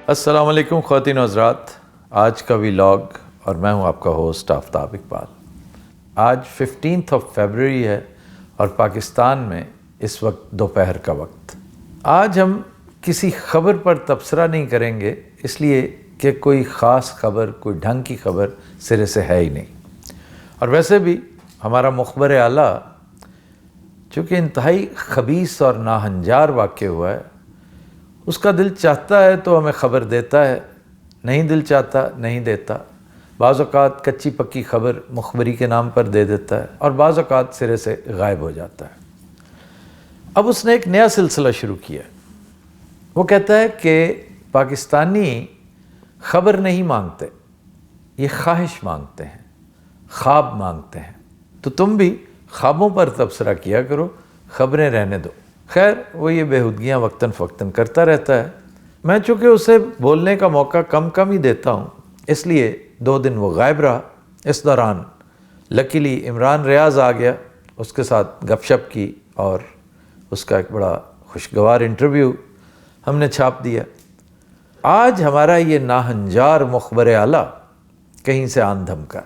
السلام علیکم خواتین و حضرات، آج کا ولاگ اور میں ہوں آپ کا ہوسٹ آفتاب اقبال۔ آج 15 فروری ہے اور پاکستان میں اس وقت دوپہر کا وقت۔ آج ہم کسی خبر پر تبصرہ نہیں کریں گے، اس لیے کہ کوئی خاص خبر، کوئی ڈھنگ کی خبر سرے سے ہے ہی نہیں۔ اور ویسے بھی ہمارا مخبر اعلیٰ چونکہ انتہائی خبیث اور ناہنجار واقع ہوا ہے، اس کا دل چاہتا ہے تو ہمیں خبر دیتا ہے، نہیں دل چاہتا نہیں دیتا۔ بعض اوقات کچی پکی خبر مخبری کے نام پر دے دیتا ہے اور بعض اوقات سرے سے غائب ہو جاتا ہے۔ اب اس نے ایک نیا سلسلہ شروع کیا ہے۔ وہ کہتا ہے کہ پاکستانی خبر نہیں مانگتے، یہ خواہش مانگتے ہیں، خواب مانگتے ہیں۔ تو تم بھی خوابوں پر تبصرہ کیا کرو، خبریں رہنے دو۔ خیر، وہ یہ بیہودگیاں وقتاً فوقتاً کرتا رہتا ہے۔ میں چونکہ اسے بولنے کا موقع کم ہی دیتا ہوں، اس لیے 2 دن وہ غائب رہا۔ اس دوران لکیلی عمران ریاض آ گیا، اس کے ساتھ گپ شپ کی اور اس کا ایک بڑا خوشگوار انٹرویو ہم نے چھاپ دیا۔ آج ہمارا یہ ناہنجار مخبر اعلیٰ کہیں سے آن دھمکا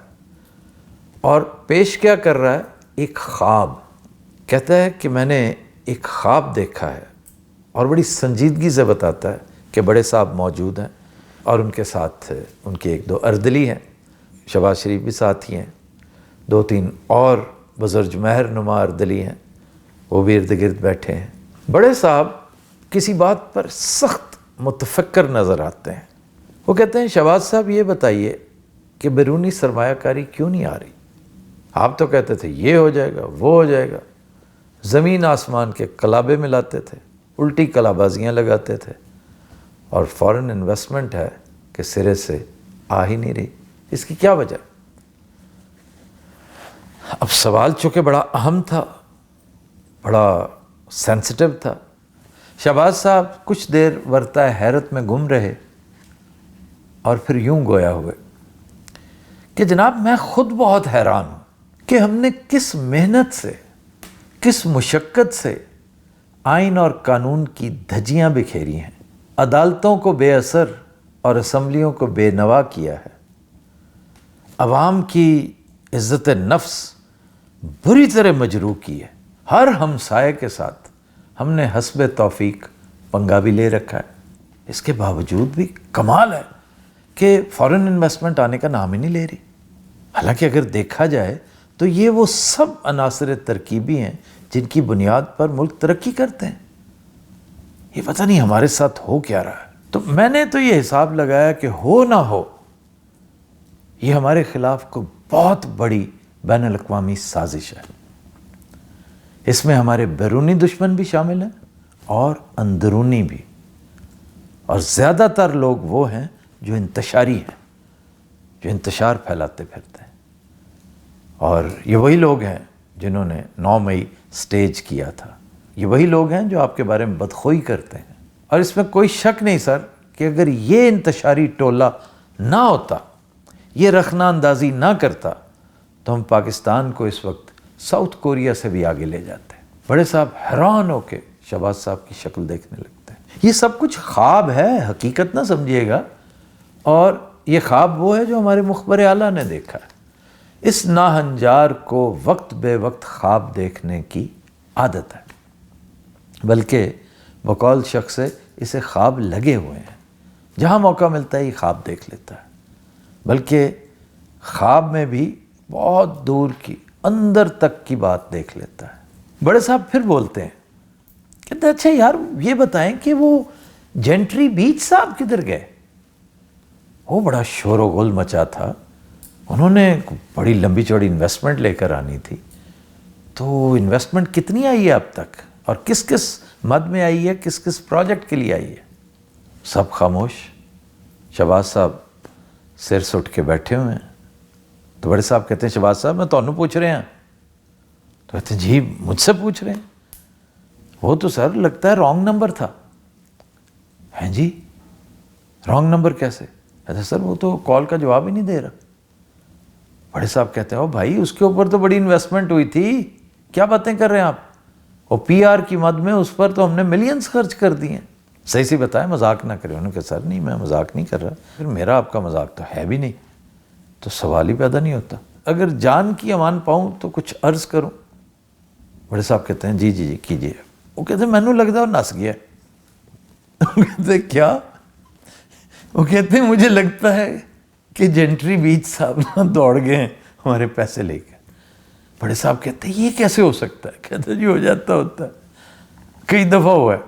اور پیش کیا کر رہا ہے؟ ایک خواب۔ کہتا ہے کہ میں نے ایک خواب دیکھا ہے اور بڑی سنجیدگی سے بتاتا ہے کہ بڑے صاحب موجود ہیں اور ان کے ساتھ ان کے 1-2 اردلی ہیں، شہباز شریف بھی ساتھ ہی ہیں، 2-3 اور بزرگ مہر نما اردلی ہیں، وہ بھی ارد گرد بیٹھے ہیں۔ بڑے صاحب کسی بات پر سخت متفکر نظر آتے ہیں۔ وہ کہتے ہیں شہباز صاحب یہ بتائیے کہ بیرونی سرمایہ کاری کیوں نہیں آ رہی؟ آپ تو کہتے تھے یہ ہو جائے گا، وہ ہو جائے گا، زمین آسمان کے کلابے ملاتے تھے، الٹی کلابازیاں لگاتے تھے، اور فورن انویسٹمنٹ ہے کہ سرے سے آ ہی نہیں رہی۔ اس کی کیا وجہ؟ اب سوال چونکہ بڑا اہم تھا، بڑا سینسٹیو تھا۔ شہباز صاحب کچھ دیر ورطہ حیرت میں گم رہے اور پھر یوں گویا ہوئے کہ جناب میں خود بہت حیران ہوں کہ ہم نے کس محنت سے، کس مشقت سے آئین اور قانون کی دھجیاں بکھیری ہیں، عدالتوں کو بے اثر اور اسمبلیوں کو بے نوا کیا ہے، عوام کی عزت نفس بری طرح مجروح کی ہے، ہر ہمسائے کے ساتھ ہم نے حسب توفیق پنگا بھی لے رکھا ہے۔ اس کے باوجود بھی کمال ہے کہ فورن انویسٹمنٹ آنے کا نام ہی نہیں لے رہی۔ حالانکہ اگر دیکھا جائے تو یہ وہ سب عناصر ترکیبی ہیں جن کی بنیاد پر ملک ترقی کرتے ہیں۔ یہ پتہ نہیں ہمارے ساتھ ہو کیا رہا ہے۔ تو میں نے تو یہ حساب لگایا کہ ہو نہ ہو، یہ ہمارے خلاف کو بہت بڑی بین الاقوامی سازش ہے۔ اس میں ہمارے بیرونی دشمن بھی شامل ہیں اور اندرونی بھی، اور زیادہ تر لوگ وہ ہیں جو انتشاری ہیں، جو انتشار پھیلاتے پھرتے ہیں، اور یہ وہی لوگ ہیں جنہوں نے 9 مئی سٹیج کیا تھا، یہ وہی لوگ ہیں جو آپ کے بارے میں بدخوئی کرتے ہیں۔ اور اس میں کوئی شک نہیں سر کہ اگر یہ انتشاری ٹولہ نہ ہوتا، یہ رخنہ اندازی نہ کرتا، تو ہم پاکستان کو اس وقت ساؤتھ کوریا سے بھی آگے لے جاتے ہیں۔ بڑے صاحب حیران ہو کے شہباز صاحب کی شکل دیکھنے لگتے ہیں۔ یہ سب کچھ خواب ہے، حقیقت نہ سمجھیے گا، اور یہ خواب وہ ہے جو ہمارے مخبر اعلیٰ نے دیکھا ہے۔ اس ناہنجار کو وقت بے وقت خواب دیکھنے کی عادت ہے، بلکہ بقول شخص سے اسے خواب لگے ہوئے ہیں، جہاں موقع ملتا ہے یہ خواب دیکھ لیتا ہے، بلکہ خواب میں بھی بہت دور کی، اندر تک کی بات دیکھ لیتا ہے۔ بڑے صاحب پھر بولتے ہیں، کہتے ہیں اچھا یار یہ بتائیں کہ وہ جنٹری بیچ صاحب کدھر گئے؟ وہ بڑا شور و غل مچا تھا، انہوں نے بڑی لمبی چوڑی انویسٹمنٹ لے کر آنی تھی، تو انویسٹمنٹ کتنی آئی ہے اب تک، اور کس کس مد میں آئی ہے، کس کس پروجیکٹ کے لیے آئی ہے؟ سب خاموش۔ شہباز صاحب سر سے اٹھ کے بیٹھے ہوئے ہیں۔ تو بڑے صاحب کہتے ہیں شہباز صاحب میں تانوں پوچھ رہے ہیں؟ تو کہتے ہیں جی مجھ سے پوچھ رہے ہیں؟ وہ تو سر لگتا ہے رانگ نمبر تھا۔ ہیں جی رانگ نمبر کیسے؟ کہتے ہیں سر وہ تو کال کا جواب ہی نہیں دے رہا۔ بڑے صاحب کہتے ہیں او بھائی اس کے اوپر تو بڑی انویسٹمنٹ ہوئی تھی، کیا باتیں کر رہے ہیں آپ؟ اور پی آر کی مد میں اس پر تو ہم نے ملینز خرچ کر دی ہیں۔ صحیح سی بتائیں، مذاق نہ کریں. انہوں نے کہا سر نہیں میں مذاق نہیں کر رہا. پھر میرا آپ کا مذاق تو ہے بھی نہیں، تو سوال ہی پیدا نہیں ہوتا. اگر جان کی امان پاؤں تو کچھ عرض کروں. بڑے صاحب کہتے ہیں جی جی جی کیجیے. وہ کہتے ہیں مینوں لگتا ہے وہ نس گیا. وہ کہتے ہیں کیا؟ وہ کہتے ہیں مجھے لگتا ہے کہ جنٹری بیچ صاحب نہ دوڑ گئے ہیں ہمارے پیسے لے کے. بڑے صاحب کہتے ہیں یہ کیسے ہو سکتا ہے؟ کہتے ہیں جی ہو جاتا ہوتا ہے، کئی دفعہ ہوا ہے.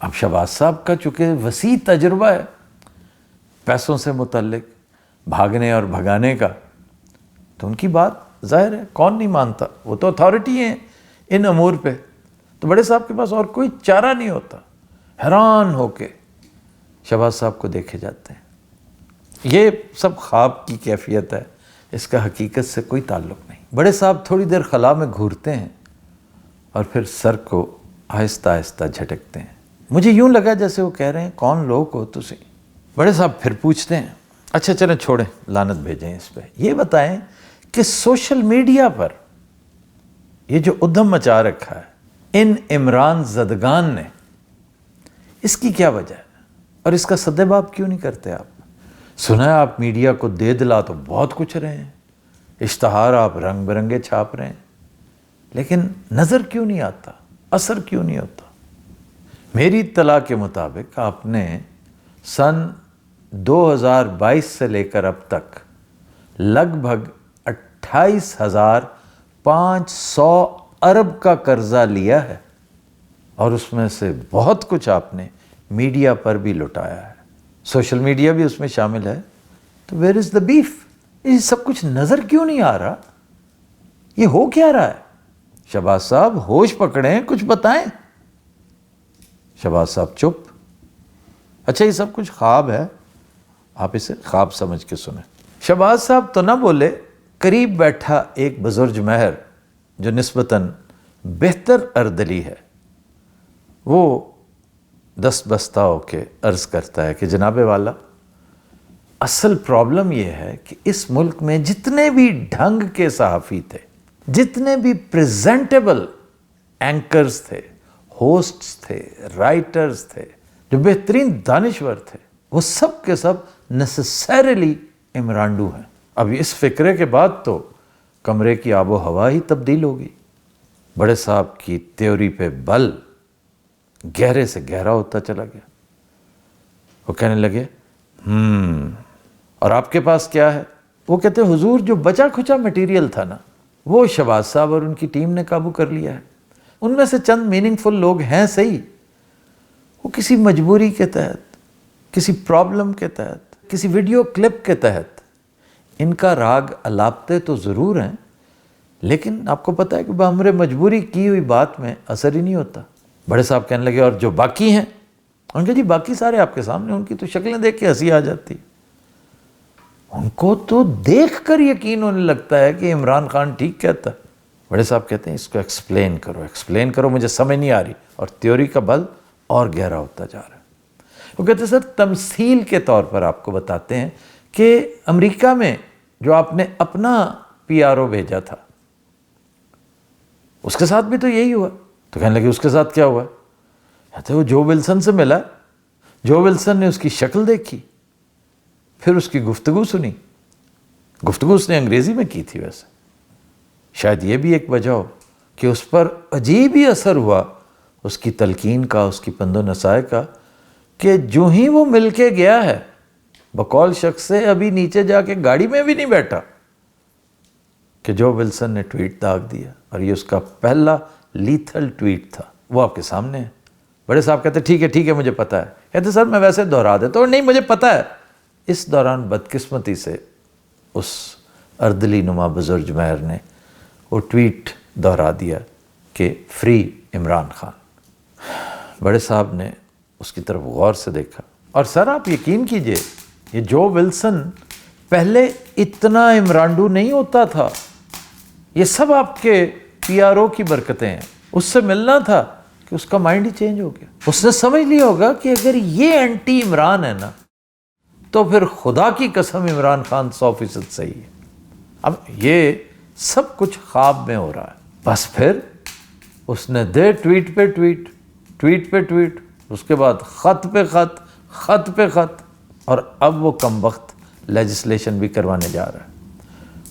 اب شہباز صاحب کا چونکہ وسیع تجربہ ہے پیسوں سے متعلق، بھاگنے اور بھگانے کا، تو ان کی بات ظاہر ہے کون نہیں مانتا، وہ تو اتھارٹی ہیں ان امور پہ. تو بڑے صاحب کے پاس اور کوئی چارہ نہیں ہوتا. حیران ہو کے شہباز صاحب کو دیکھے جاتے ہیں. یہ سب خواب کی کیفیت ہے، اس کا حقیقت سے کوئی تعلق نہیں. بڑے صاحب تھوڑی دیر خلا میں گھورتے ہیں اور پھر سر کو آہستہ آہستہ جھٹکتے ہیں. مجھے یوں لگا جیسے وہ کہہ رہے ہیں کون لوگ ہو تسی. بڑے صاحب پھر پوچھتے ہیں اچھا چلیں چھوڑیں، لعنت بھیجیں اس پہ. یہ بتائیں کہ سوشل میڈیا پر یہ جو ادھم مچا رکھا ہے ان عمران زدگان نے، اس کی کیا وجہ ہے اور اس کا سدباب کیوں نہیں کرتے آپ؟ سنا ہے آپ میڈیا کو دے دلا تو بہت کچھ رہے ہیں، اشتہار آپ رنگ برنگے چھاپ رہے ہیں، لیکن نظر کیوں نہیں آتا، اثر کیوں نہیں ہوتا؟ میری اطلاع کے مطابق آپ نے سن 2022 سے لے کر اب تک لگ بھگ 28,500 ارب کا قرضہ لیا ہے، اور اس میں سے بہت کچھ آپ نے میڈیا پر بھی لٹایا ہے. سوشل میڈیا بھی اس میں شامل ہے. تو ویئر از دا بیف؟ یہ سب کچھ نظر کیوں نہیں آ رہا؟ یہ ہو کیا رہا ہے؟ شہباز صاحب ہوش پکڑیں، کچھ بتائیں. شہباز صاحب چپ. اچھا یہ سب کچھ خواب ہے، آپ اسے خواب سمجھ کے سنیں. شہباز صاحب تو نہ بولے. قریب بیٹھا ایک بزرگ مہر جو نسبتاً بہتر اردلی ہے، وہ دست بستہ ہو کے عرض کرتا ہے کہ جناب والا، اصل پرابلم یہ ہے کہ اس ملک میں جتنے بھی ڈھنگ کے صحافی تھے، جتنے بھی پریزنٹیبل اینکرز تھے، ہوسٹس تھے، رائٹرز تھے، جو بہترین دانشور تھے، وہ سب کے سب نیسیسریلی عمرانڈو ہیں. اب اس فکرے کے بعد تو کمرے کی آب و ہوا ہی تبدیل ہوگی. بڑے صاحب کی تیوری پہ بل گہرے سے گہرا ہوتا چلا گیا. وہ کہنے لگے اور آپ کے پاس کیا ہے؟ وہ کہتے حضور جو بچا کھچا مٹیریل تھا نا، وہ شہباز صاحب اور ان کی ٹیم نے قابو کر لیا ہے. ان میں سے چند میننگ فل لوگ ہیں صحیح، وہ کسی مجبوری کے تحت، کسی پرابلم کے تحت، کسی ویڈیو کلپ کے تحت ان کا راگ الاپتے تو ضرور ہیں، لیکن آپ کو پتہ ہے کہ بہمرے مجبوری کی ہوئی بات میں اثر ہی نہیں ہوتا. بڑے صاحب کہنے لگے اور جو باقی ہیں؟ ان کے جی باقی سارے آپ کے سامنے، ان کی تو شکلیں دیکھ کے ہنسی آ جاتی. ان کو تو دیکھ کر یقین ہونے لگتا ہے کہ عمران خان ٹھیک کہتا ہے. بڑے صاحب کہتے ہیں اس کو ایکسپلین کرو، مجھے سمجھ نہیں آ رہی. اور تیوری کا بل اور گہرا ہوتا جا رہا ہے. وہ کہتے ہیں سر تمثیل کے طور پر آپ کو بتاتے ہیں کہ امریکہ میں جو آپ نے اپنا PRO بھیجا تھا، اس کے ساتھ بھی تو یہی ہوا. تو کہنے لگے اس کے ساتھ کیا ہوا؟ کہتے وہ جو ولسن سے ملا، جو ولسن نے اس کی شکل دیکھی، پھر اس کی گفتگو سنی. گفتگو اس نے انگریزی میں کی تھی. ویسے شاید یہ بھی ایک وجہ ہو کہ اس پر عجیب ہی اثر ہوا اس کی تلقین کا، اس کی پند و نصائح کا، کہ جو ہی وہ مل کے گیا ہے بقول شخص سے ابھی نیچے جا کے گاڑی میں بھی نہیں بیٹھا کہ جو ولسن نے ٹویٹ داغ دیا. اور یہ اس کا پہلا لیتھل ٹویٹ تھا. وہ آپ کے سامنے ہے. بڑے صاحب کہتے ٹھیک ہے مجھے پتہ ہے. کہتے سر میں ویسے دہرا دیتا ہوں. نہیں مجھے پتہ ہے. اس دوران بدقسمتی سے اس اردلی نما بزرگ مہر نے وہ ٹویٹ دہرا دیا کہ فری عمران خان. بڑے صاحب نے اس کی طرف غور سے دیکھا. اور سر آپ یقین کیجئے یہ جو ولسن پہلے اتنا عمرانڈو نہیں ہوتا تھا، یہ سب آپ کے PRO کی برکتیں ہیں. اس سے ملنا تھا کہ اس کا مائنڈ ہی چینج ہو گیا. اس نے سمجھ لیا ہوگا کہ اگر یہ اینٹی عمران ہے نا تو پھر خدا کی قسم عمران خان 100% صحیح ہے. اب یہ سب کچھ خواب میں ہو رہا ہے. بس پھر اس نے دے ٹویٹ پہ ٹویٹ، ٹویٹ پہ ٹویٹ، اس کے بعد خط پہ خط، خط پہ خط، اور اب وہ کم وقت لیجسلیشن بھی کروانے جا رہا ہے۔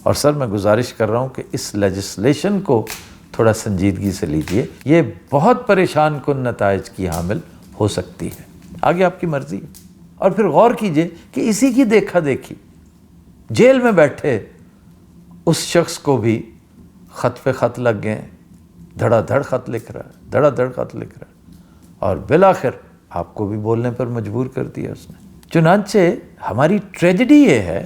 اور سر میں گزارش کر رہا ہوں کہ اس لیجسلیشن کو تھوڑا سنجیدگی سے لیجئے، یہ بہت پریشان کن نتائج کی حامل ہو سکتی ہے، آگے آپ کی مرضی ہے۔ اور پھر غور کیجئے کہ اسی کی دیکھا دیکھی جیل میں بیٹھے اس شخص کو بھی خط پہ خط لگ گئے، دھڑا دھڑ خط لکھ رہا ہے، دھڑا دھڑ خط لکھ رہا ہے، اور بالآخر آپ کو بھی بولنے پر مجبور کر دیا اس نے۔ چنانچہ ہماری ٹریجڈی یہ ہے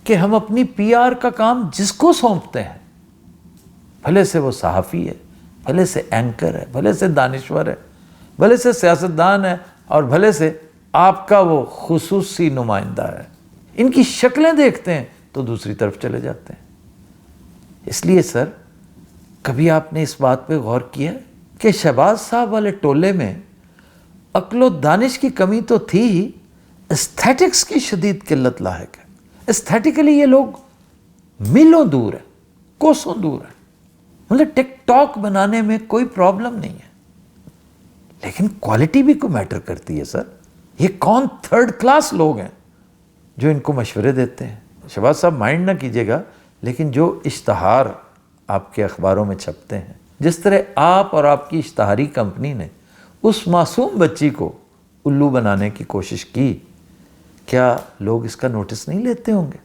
کہ ہم اپنی پی آر کا کام جس کو سونپتے ہیں، بھلے سے وہ صحافی ہے، بھلے سے اینکر ہے، بھلے سے دانشور ہے، بھلے سے سیاستدان ہے، اور بھلے سے آپ کا وہ خصوصی نمائندہ ہے، ان کی شکلیں دیکھتے ہیں تو دوسری طرف چلے جاتے ہیں۔ اس لیے سر کبھی آپ نے اس بات پہ غور کیا کہ شہباز صاحب والے ٹولے میں عقل و دانش کی کمی تو تھی ہی، ایستھیٹکس کی شدید قلت لاحق ہے۔ ایستھیٹیکلی یہ لوگ میلوں دور ہیں، کوسوں دور ہیں، مطلب ٹک ٹاک بنانے میں کوئی پرابلم نہیں ہے، لیکن کوالٹی بھی کو میٹر کرتی ہے سر۔ یہ کون تھرڈ کلاس لوگ ہیں جو ان کو مشورے دیتے ہیں؟ شہباز صاحب مائنڈ نہ کیجیے گا، لیکن جو اشتہار آپ کے اخباروں میں چھپتے ہیں، جس طرح آپ اور آپ کی اشتہاری کمپنی نے اس معصوم بچی کو الو بنانے کی کوشش کی، کیا لوگ اس کا نوٹس نہیں لیتے ہوں گے؟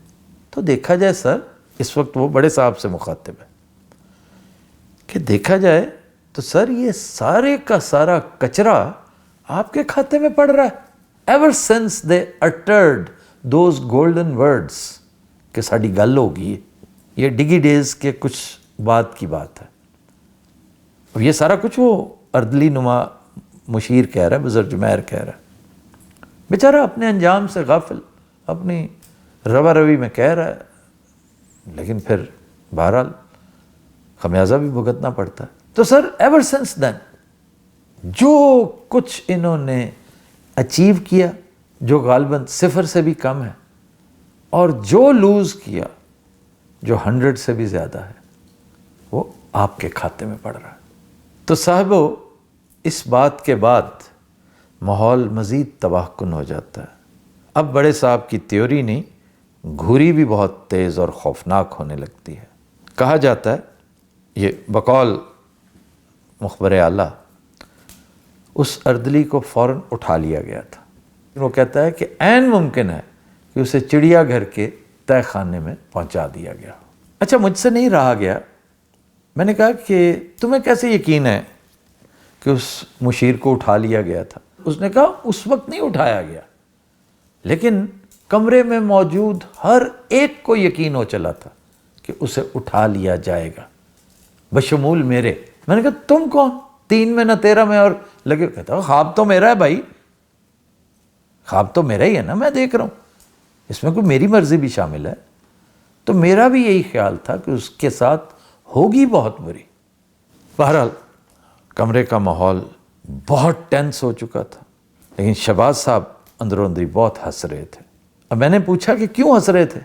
تو دیکھا جائے سر، اس وقت وہ بڑے صاحب سے مخاطب ہے کہ دیکھا جائے تو سر یہ سارے کا سارا کچرا آپ کے کھاتے میں پڑ رہا ہے۔ Ever since they uttered those golden words کہ ساڑی گل ہوگی، یہ ڈگی ڈیز کے کچھ بعد کی بات ہے، اور یہ سارا کچھ وہ اردلی نما مشیر کہہ رہا ہے، بزرگ جمیر کہہ رہا ہے، بیچارہ اپنے انجام سے غافل، اپنی روا روی میں کہہ رہا ہے، لیکن پھر بہرحال خمیازہ بھی بھگتنا پڑتا ہے۔ تو سر ایور سنس دین جو کچھ انہوں نے اچیو کیا، جو غالباً 0 سے بھی کم ہے، اور جو لوز کیا جو 100 سے بھی زیادہ ہے، وہ آپ کے کھاتے میں پڑ رہا ہے۔ تو صاحبو، اس بات کے بعد ماحول مزید تباہ کن ہو جاتا ہے۔ اب بڑے صاحب کی تیوری نہیں، گھوری بھی بہت تیز اور خوفناک ہونے لگتی ہے۔ کہا جاتا ہے، یہ بقول مخبر اعلیٰ، اس اردلی کو فوراً اٹھا لیا گیا تھا۔ وہ کہتا ہے کہ عین ممکن ہے کہ اسے چڑیا گھر کے تہہ خانے میں پہنچا دیا گیا۔ اچھا، مجھ سے نہیں رہا گیا، میں نے کہا کہ تمہیں کیسے یقین ہے کہ اس مشیر کو اٹھا لیا گیا تھا؟ اس نے کہا اس وقت نہیں اٹھایا گیا، لیکن کمرے میں موجود ہر ایک کو یقین ہو چلا تھا کہ اسے اٹھا لیا جائے گا، بشمول میرے۔ میں نے کہا تم کون؟ 3 میں نہ 13 میں، اور لگے کہتا خواب تو میرا ہے بھائی، خواب تو میرا ہی ہے نا، میں دیکھ رہا ہوں، اس میں کوئی میری مرضی بھی شامل ہے؟ تو میرا بھی یہی خیال تھا کہ اس کے ساتھ ہوگی بہت بری۔ بہرحال کمرے کا ماحول بہت ٹینس ہو چکا تھا، لیکن شہباز صاحب اندروں اندری بہت ہنس رہے تھے۔ اب میں نے پوچھا کہ کیوں ہنس رہے تھے؟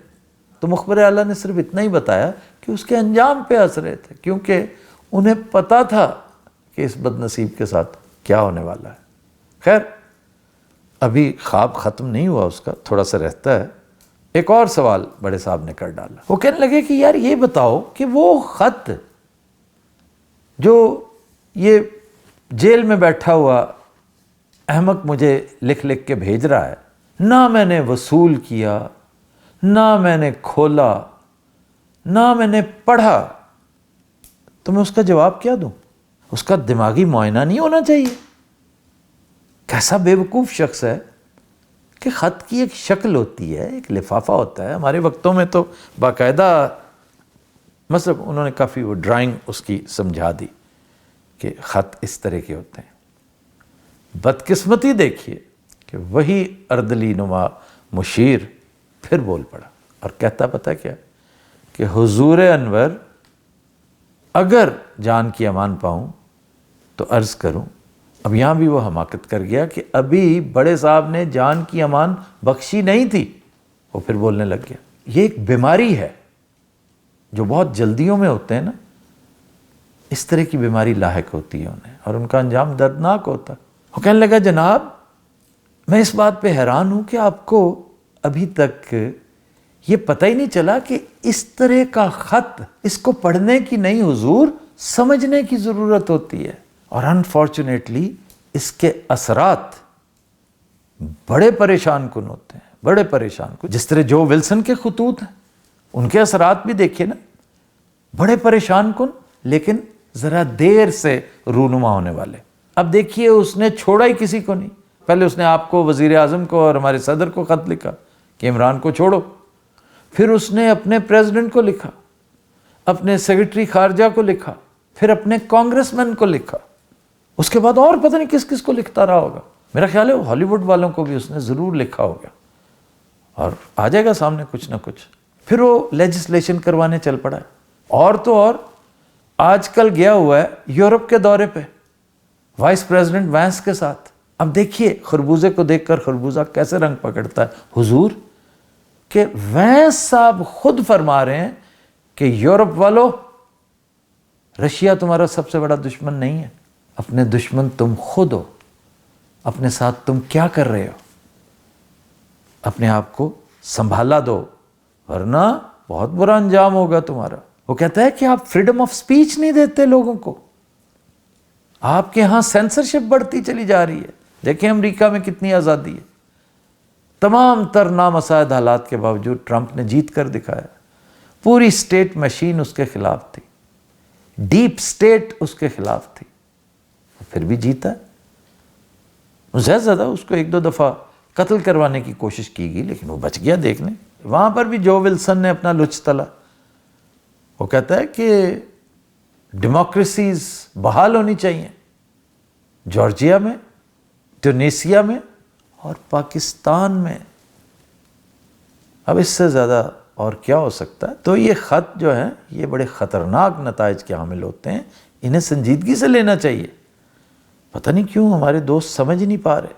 تو مخبر اعلیٰ نے صرف اتنا ہی بتایا کہ اس کے انجام پہ ہنس رہے تھے، کیونکہ انہیں پتا تھا کہ اس بد نصیب کے ساتھ کیا ہونے والا ہے۔ خیر، ابھی خواب ختم نہیں ہوا اس کا، تھوڑا سا رہتا ہے۔ ایک اور سوال بڑے صاحب نے کر ڈالا، وہ کہنے لگے کہ یار یہ بتاؤ کہ وہ خط جو یہ جیل میں بیٹھا ہوا احمق مجھے لکھ لکھ کے بھیج رہا ہے، نہ میں نے وصول کیا، نہ میں نے کھولا، نہ میں نے پڑھا، تو میں اس کا جواب کیا دوں؟ اس کا دماغی معائنہ نہیں ہونا چاہیے؟ کیسا بے وقوف شخص ہے کہ خط کی ایک شکل ہوتی ہے، ایک لفافہ ہوتا ہے۔ ہمارے وقتوں میں تو باقاعدہ مثلا انہوں نے کافی وہ ڈرائنگ اس کی سمجھا دی کہ خط اس طرح کے ہوتے ہیں۔ بدقسمتی دیکھیے کہ وہی اردلی نما مشیر پھر بول پڑا اور کہتا پتہ کیا کہ حضور انور اگر جان کی امان پاؤں تو عرض کروں۔ اب یہاں بھی وہ حماقت کر گیا کہ ابھی بڑے صاحب نے جان کی امان بخشی نہیں تھی، وہ پھر بولنے لگ گیا۔ یہ ایک بیماری ہے جو بہت جلدیوں میں ہوتے ہیں نا، اس طرح کی بیماری لاحق ہوتی ہے انہیں، اور ان کا انجام دردناک ہوتا ہے۔ وہ کہنے لگا جناب میں اس بات پہ حیران ہوں کہ آپ کو ابھی تک یہ پتہ ہی نہیں چلا کہ اس طرح کا خط اس کو پڑھنے کی نہیں حضور سمجھنے کی ضرورت ہوتی ہے. اور انفارچونیٹلی اس کے اثرات بڑے پریشان کن ہوتے ہیں، بڑے پریشان کن. جس طرح جو ولسن کے خطوط ہیں ان کے اثرات بھی دیکھیے نا، بڑے پریشان کن لیکن ذرا دیر سے رونما ہونے والے. اب دیکھیے اس نے چھوڑا ہی کسی کو نہیں. پہلے اس نے آپ کو، وزیر اعظم کو اور ہمارے صدر کو خط لکھا کہ عمران کو چھوڑو. پھر اس نے اپنے پریزیڈنٹ کو لکھا، اپنے سیکرٹری خارجہ کو لکھا، پھر اپنے کانگریس مین کو لکھا. اس کے بعد اور پتہ نہیں کس کس کو لکھتا رہا ہوگا. میرا خیال ہے ہالی ووڈ والوں کو بھی اس نے ضرور لکھا ہوگا اور آ جائے گا سامنے کچھ نہ کچھ. پھر وہ لیجسلیشن کروانے چل پڑا ہے. اور تو اور آج کل گیا ہوا ہے یورپ کے دورے پہ وائس پریزیڈنٹ وینس کے ساتھ. اب دیکھیے خربوزے کو دیکھ کر خربوزہ کیسے رنگ پکڑتا ہے حضور، کہ وینس صاحب خود فرما رہے ہیں کہ یورپ والو، رشیا تمہارا سب سے بڑا دشمن نہیں ہے، اپنے دشمن تم خود ہو. اپنے ساتھ تم کیا کر رہے ہو؟ اپنے آپ کو سنبھالا دو ورنہ بہت برا انجام ہوگا تمہارا. وہ کہتا ہے کہ آپ فریڈم آف سپیچ نہیں دیتے لوگوں کو، آپ کے ہاں سینسرشپ بڑھتی چلی جا رہی ہے. دیکھیں امریکہ میں کتنی آزادی ہے. تمام تر نامساعد حالات کے باوجود ٹرمپ نے جیت کر دکھایا. پوری اسٹیٹ مشین اس کے خلاف تھی، ڈیپ اسٹیٹ اس کے خلاف تھی، پھر بھی جیتا. زیادہ زیادہ اس کو ایک دو دفعہ قتل کروانے کی کوشش کی گئی لیکن وہ بچ گیا. دیکھنے وہاں پر بھی جو ولسن نے اپنا لچ تلا. وہ کہتا ہے کہ ڈیموکریسیز بحال ہونی چاہیے جارجیا میں، ٹونیسیا میں اور پاکستان میں. اب اس سے زیادہ اور کیا ہو سکتا ہے؟ تو یہ خط جو ہیں یہ بڑے خطرناک نتائج کے حامل ہوتے ہیں، انہیں سنجیدگی سے لینا چاہیے. پتہ نہیں کیوں ہمارے دوست سمجھ نہیں پا رہے.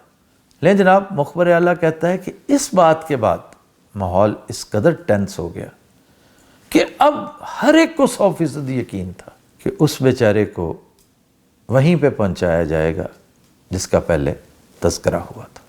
لیکن جناب مخبر اعلیٰ کہتا ہے کہ اس بات کے بعد ماحول اس قدر ٹینس ہو گیا کہ اب ہر ایک کو 100% یقین تھا کہ اس بیچارے کو وہیں پہ پہنچایا جائے گا جس کا پہلے تذکرہ ہوا تھا.